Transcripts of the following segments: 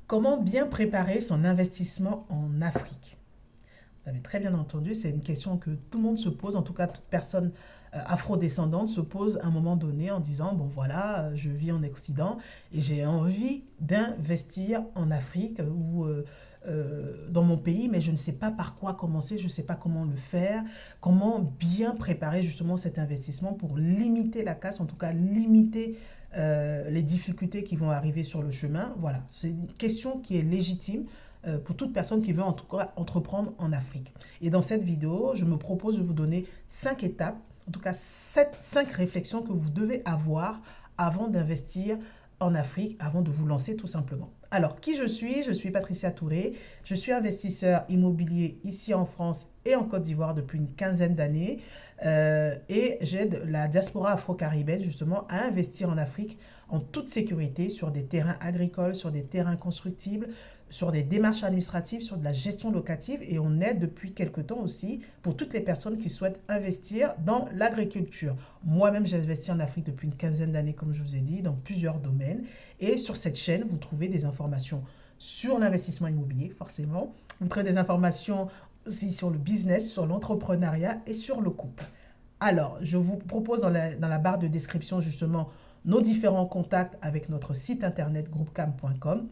Comment bien préparer son investissement en Afrique? Vous avez très bien entendu, c'est une question que tout le monde se pose, en tout cas toute personne afrodescendante se pose à un moment donné en disant, bon voilà, je vis en Occident et j'ai envie d'investir en Afrique ou dans mon pays, mais je ne sais pas par quoi commencer, je ne sais pas comment le faire, comment bien préparer justement cet investissement pour limiter la casse, en tout cas limiter les difficultés qui vont arriver sur le chemin. Voilà, c'est une question qui est légitime pour toute personne qui veut en tout cas entreprendre en Afrique. Et dans cette vidéo, je me propose de vous donner 5 étapes, en tout cas 5 réflexions que vous devez avoir avant d'investir en Afrique, avant de vous lancer tout simplement. Alors, qui je suis? Je suis Patricia Touré, je suis investisseur immobilier ici en France et en Côte d'Ivoire depuis une quinzaine d'années et j'aide la diaspora afro-caribéenne justement à investir en Afrique en toute sécurité sur des terrains agricoles, sur des terrains constructibles, sur des démarches administratives, sur de la gestion locative et on aide depuis quelque temps aussi pour toutes les personnes qui souhaitent investir dans l'agriculture. Moi-même, j'ai investi en Afrique depuis une quinzaine d'années, comme je vous ai dit, dans plusieurs domaines. Et sur cette chaîne, vous trouvez des informations sur l'investissement immobilier, forcément. Vous trouvez des informations aussi sur le business, sur l'entrepreneuriat et sur le couple. Alors, je vous propose dans la barre de description justement nos différents contacts avec notre site internet groupecam.com.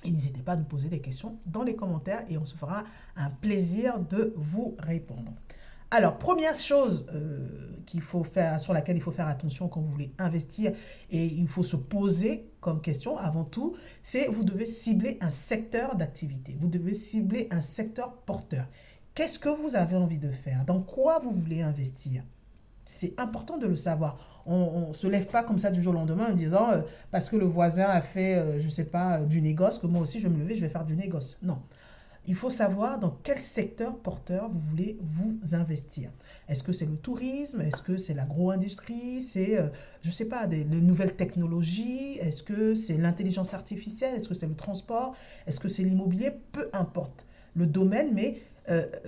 Et n'hésitez pas à nous poser des questions dans les commentaires et on se fera un plaisir de vous répondre. Alors, première chose sur laquelle il faut faire attention quand vous voulez investir et il faut se poser comme question avant tout, c'est vous devez cibler un secteur d'activité. Vous devez cibler un secteur porteur. Qu'est-ce que vous avez envie de faire? Dans quoi vous voulez investir? C'est important de le savoir. On ne se lève pas comme ça du jour au lendemain en disant parce que le voisin a fait, je ne sais pas, du négoce, que moi aussi je vais me lever, je vais faire du négoce. Non. Il faut savoir dans quel secteur porteur vous voulez vous investir. Est-ce que c'est le tourisme? Est-ce que c'est l'agro-industrie? C'est, je ne sais pas, les nouvelles technologies? Est-ce que c'est l'intelligence artificielle? Est-ce que c'est le transport? Est-ce que c'est l'immobilier? Peu importe le domaine, mais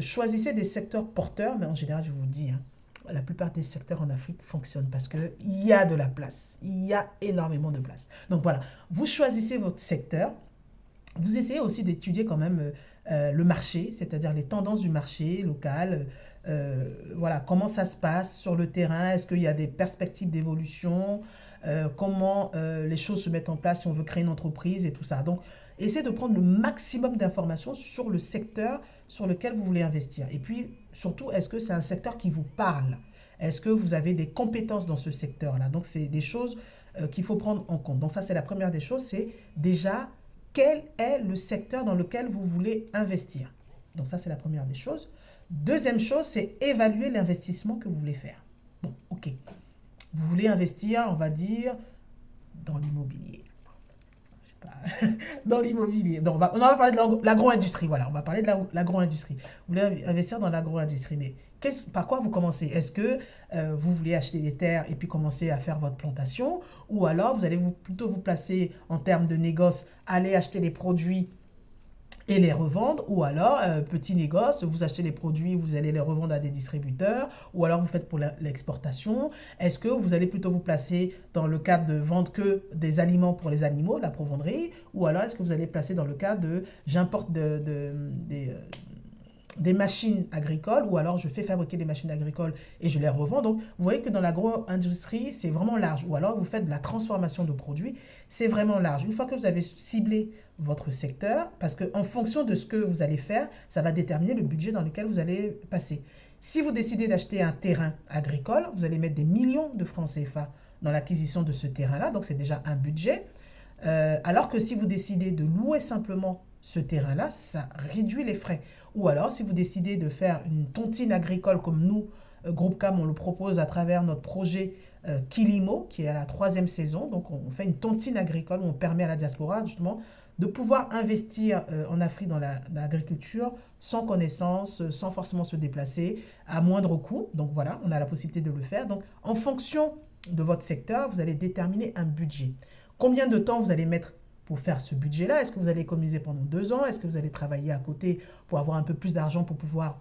choisissez des secteurs porteurs. Mais en général, je vous dis, hein, la plupart des secteurs en Afrique fonctionnent parce qu'il y a de la place. Il y a énormément de place. Donc voilà, vous choisissez votre secteur. Vous essayez aussi d'étudier quand même le marché, c'est-à-dire les tendances du marché local. Voilà, comment ça se passe sur le terrain? Est-ce qu'il y a des perspectives d'évolution? Comment les choses se mettent en place si on veut créer une entreprise et tout ça. Donc, essayez de prendre le maximum d'informations sur le secteur sur lequel vous voulez investir. Et puis, surtout, est-ce que c'est un secteur qui vous parle? Est-ce que vous avez des compétences dans ce secteur-là? Donc, c'est des choses qu'il faut prendre en compte. Donc, ça, c'est la première des choses, c'est déjà quel est le secteur dans lequel vous voulez investir. Donc, ça, c'est la première des choses. Deuxième chose, c'est évaluer l'investissement que vous voulez faire. Bon, ok. Vous voulez investir, on va dire, dans l'immobilier. Dans l'immobilier. Donc, on va parler de l'agro-industrie. Voilà, on va parler de l'agro-industrie. Vous voulez investir dans l'agro-industrie, mais par quoi vous commencez? Est-ce que vous voulez acheter des terres et puis commencer à faire votre plantation? Ou alors, vous allez plutôt vous placer en termes de négoce, aller acheter les produits et les revendre, ou alors, petit négoce, vous achetez les produits, vous allez les revendre à des distributeurs, ou alors vous faites pour l'exportation. Est-ce que vous allez plutôt vous placer dans le cadre de vendre que des aliments pour les animaux, la provendrie, ou alors est-ce que vous allez placer dans le cadre de j'importe des machines agricoles, ou alors je fais fabriquer des machines agricoles et je les revends. Donc, vous voyez que dans l'agro-industrie, c'est vraiment large. Ou alors, vous faites de la transformation de produits, c'est vraiment large. Une fois que vous avez ciblé votre secteur, parce qu'en fonction de ce que vous allez faire, ça va déterminer le budget dans lequel vous allez passer. Si vous décidez d'acheter un terrain agricole, vous allez mettre des millions de francs CFA dans l'acquisition de ce terrain-là, donc c'est déjà un budget. Alors que si vous décidez de louer simplement ce terrain-là, ça réduit les frais. Ou alors, si vous décidez de faire une tontine agricole comme nous, Groupe Cam, on le propose à travers notre projet Kilimo, qui est à la 3e saison. Donc, on fait une tontine agricole où on permet à la diaspora, justement, de pouvoir investir en Afrique dans l'agriculture sans connaissance, sans forcément se déplacer, à moindre coût. Donc, voilà, on a la possibilité de le faire. Donc, en fonction de votre secteur, vous allez déterminer un budget. Combien de temps vous allez mettre pour faire ce budget-là? Est-ce que vous allez économiser pendant 2 ans? Est-ce que vous allez travailler à côté pour avoir un peu plus d'argent pour pouvoir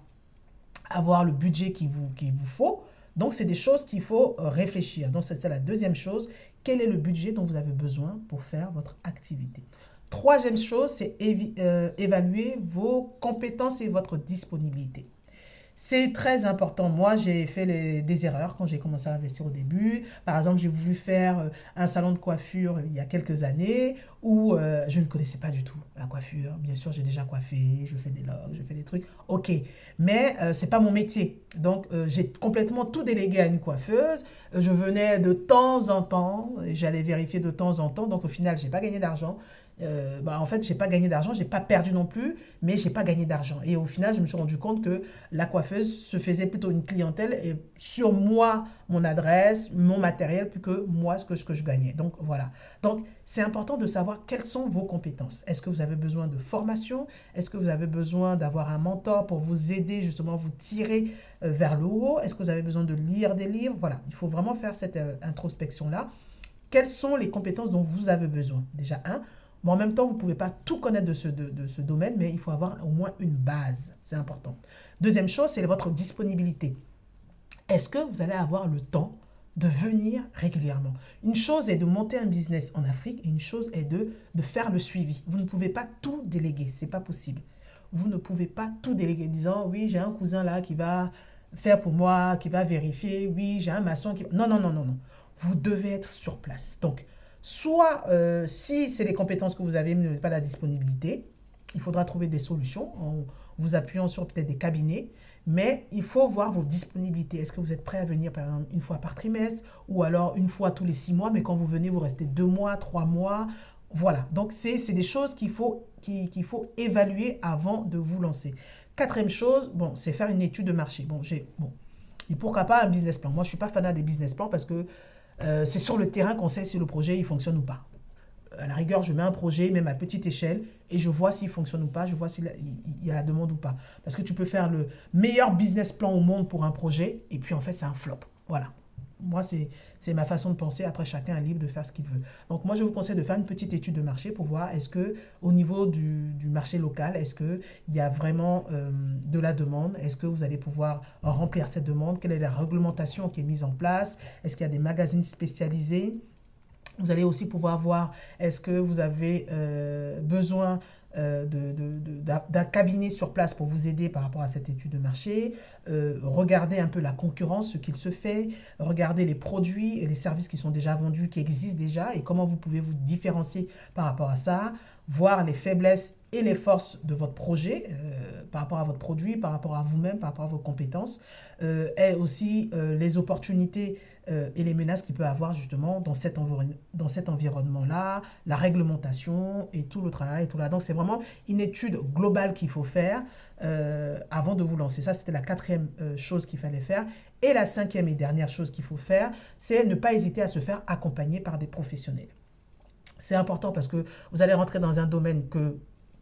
avoir le budget qu'il vous faut? Donc, c'est des choses qu'il faut réfléchir. Donc, c'est la deuxième chose. Quel est le budget dont vous avez besoin pour faire votre activité? Troisième chose, c'est évaluer vos compétences et votre disponibilité. C'est très important. Moi, j'ai fait des erreurs quand j'ai commencé à investir au début. Par exemple, j'ai voulu faire un salon de coiffure il y a quelques années où je ne connaissais pas du tout la coiffure. Bien sûr, j'ai déjà coiffé, je fais des locks, je fais des trucs. Ok, mais c'est pas mon métier. Donc, j'ai complètement tout délégué à une coiffeuse. Je venais de temps en temps, et j'allais vérifier de temps en temps. Donc, au final, j'ai pas gagné d'argent. En fait, j'ai pas gagné d'argent, j'ai pas perdu non plus, mais j'ai pas gagné d'argent. Et au final, je me suis rendu compte que la coiffeuse se faisait plutôt une clientèle et sur moi, mon adresse, mon matériel, plus que moi, ce que je gagnais. Donc voilà. Donc c'est important de savoir quelles sont vos compétences. Est-ce que vous avez besoin de formation? Est-ce que vous avez besoin d'avoir un mentor pour vous aider justement, vous tirer vers le haut? Est-ce que vous avez besoin de lire des livres? Voilà, il faut vraiment faire cette introspection-là. Quelles sont les compétences dont vous avez besoin? Déjà, un. Bon, en même temps, vous ne pouvez pas tout connaître de ce domaine, mais il faut avoir au moins une base. C'est important. Deuxième chose, c'est votre disponibilité. Est-ce que vous allez avoir le temps de venir régulièrement? Une chose est de monter un business en Afrique et une chose est de faire le suivi. Vous ne pouvez pas tout déléguer, ce n'est pas possible. Vous ne pouvez pas tout déléguer en disant, oui, j'ai un cousin là qui va faire pour moi, qui va vérifier, oui, j'ai un maçon qui... Non, non, non, non, non. Vous devez être sur place. Donc, soit si c'est les compétences que vous avez, mais vous n'avez pas la disponibilité, il faudra trouver des solutions en vous appuyant sur peut-être des cabinets, mais il faut voir vos disponibilités. Est-ce que vous êtes prêt à venir par exemple une fois par trimestre ou alors une fois tous les 6 mois, mais quand vous venez, vous restez 2 mois, 3 mois. Voilà, donc c'est des choses qu'il faut évaluer avant de vous lancer. Quatrième chose, bon, c'est faire une étude de marché. Bon, et pourquoi pas un business plan. Moi, je ne suis pas fanat des business plans parce que c'est sur le terrain qu'on sait si le projet il fonctionne ou pas. À la rigueur, je mets un projet, même à petite échelle, et je vois s'il fonctionne ou pas, je vois s'il y a la demande ou pas. Parce que tu peux faire le meilleur business plan au monde pour un projet, et puis en fait, c'est un flop. Voilà. Moi, c'est ma façon de penser. Après, chacun est libre de faire ce qu'il veut. Donc, moi, je vous conseille de faire une petite étude de marché pour voir est-ce que, au niveau du marché local, est-ce qu'il y a vraiment de la demande? Est-ce que vous allez pouvoir remplir cette demande? Quelle est la réglementation qui est mise en place? Est-ce qu'il y a des magazines spécialisés? Vous allez aussi pouvoir voir est-ce que vous avez besoin d'un cabinet sur place pour vous aider par rapport à cette étude de marché, regarder un peu la concurrence, ce qu'il se fait, regarder les produits et les services qui sont déjà vendus, qui existent déjà et comment vous pouvez vous différencier par rapport à ça, voir les faiblesses et les forces de votre projet par rapport à votre produit, par rapport à vous-même, par rapport à vos compétences, et aussi les opportunités et les menaces qu'il peut avoir justement dans cet environnement-là, la réglementation et tout le travail et tout là. Donc c'est vraiment une étude globale qu'il faut faire avant de vous lancer. Ça, c'était la quatrième chose qu'il fallait faire. Et la cinquième et dernière chose qu'il faut faire, c'est ne pas hésiter à se faire accompagner par des professionnels. C'est important parce que vous allez rentrer dans un domaine que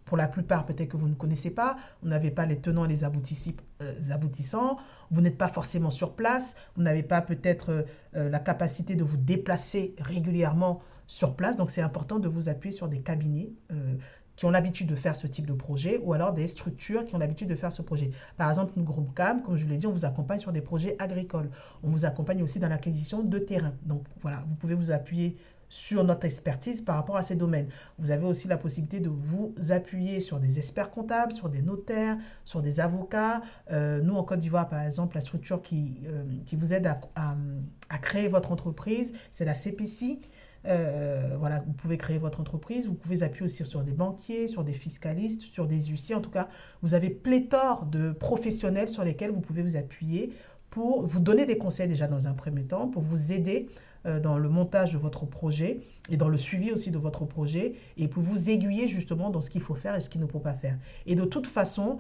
pour la plupart, peut-être que vous ne connaissez pas, vous n'avez pas les tenants et les aboutissants, vous n'êtes pas forcément sur place, vous n'avez pas peut-être la capacité de vous déplacer régulièrement sur place. Donc, c'est important de vous appuyer sur des cabinets qui ont l'habitude de faire ce type de projet ou alors des structures qui ont l'habitude de faire ce projet. Par exemple, nous, Groupe CAM, comme je l'ai dit, on vous accompagne sur des projets agricoles. On vous accompagne aussi dans l'acquisition de terrain. Donc, voilà, vous pouvez vous appuyer sur notre expertise par rapport à ces domaines. Vous avez aussi la possibilité de vous appuyer sur des experts comptables, sur des notaires, sur des avocats. Nous, en Côte d'Ivoire, par exemple, la structure qui vous aide à créer votre entreprise, c'est la CPC. Voilà, vous pouvez créer votre entreprise, vous pouvez appuyer aussi sur des banquiers, sur des fiscalistes, sur des huissiers. En tout cas, vous avez pléthore de professionnels sur lesquels vous pouvez vous appuyer pour vous donner des conseils déjà dans un premier temps, pour vous aider dans le montage de votre projet et dans le suivi aussi de votre projet et pour vous aiguiller justement dans ce qu'il faut faire et ce qu'il ne faut pas faire. Et de toute façon,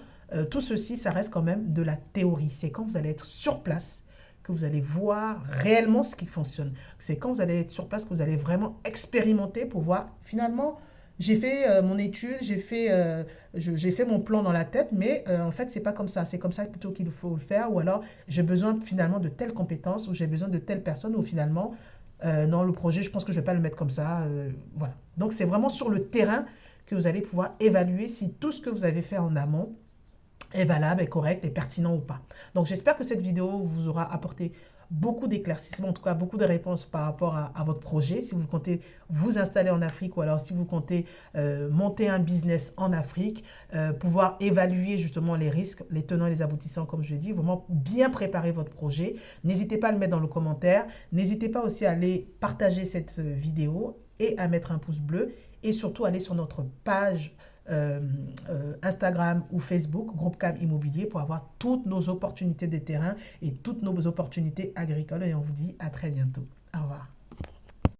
tout ceci, ça reste quand même de la théorie. C'est quand vous allez être sur place que vous allez voir réellement ce qui fonctionne. C'est quand vous allez être sur place que vous allez vraiment expérimenter pour voir finalement, j'ai fait mon étude, j'ai fait mon plan dans la tête, mais en fait, c'est pas comme ça. C'est comme ça plutôt qu'il faut le faire. Ou alors, j'ai besoin finalement de telles compétences ou j'ai besoin de telle personne ou finalement, non, le projet, je pense que je vais pas le mettre comme ça. Voilà. Donc, c'est vraiment sur le terrain que vous allez pouvoir évaluer si tout ce que vous avez fait en amont est valable, est correct, est pertinent ou pas. Donc, j'espère que cette vidéo vous aura apporté beaucoup d'éclaircissements, en tout cas beaucoup de réponses par rapport à votre projet, si vous comptez vous installer en Afrique ou alors si vous comptez monter un business en Afrique, pouvoir évaluer justement les risques, les tenants et les aboutissants, comme je l'ai dit, vraiment bien préparer votre projet. N'hésitez pas à le mettre dans le commentaire. N'hésitez pas aussi à aller partager cette vidéo et à mettre un pouce bleu et surtout aller sur notre page Instagram ou Facebook, Groupe Cam Immobilier, pour avoir toutes nos opportunités de terrain et toutes nos opportunités agricoles. Et on vous dit à très bientôt. Au revoir.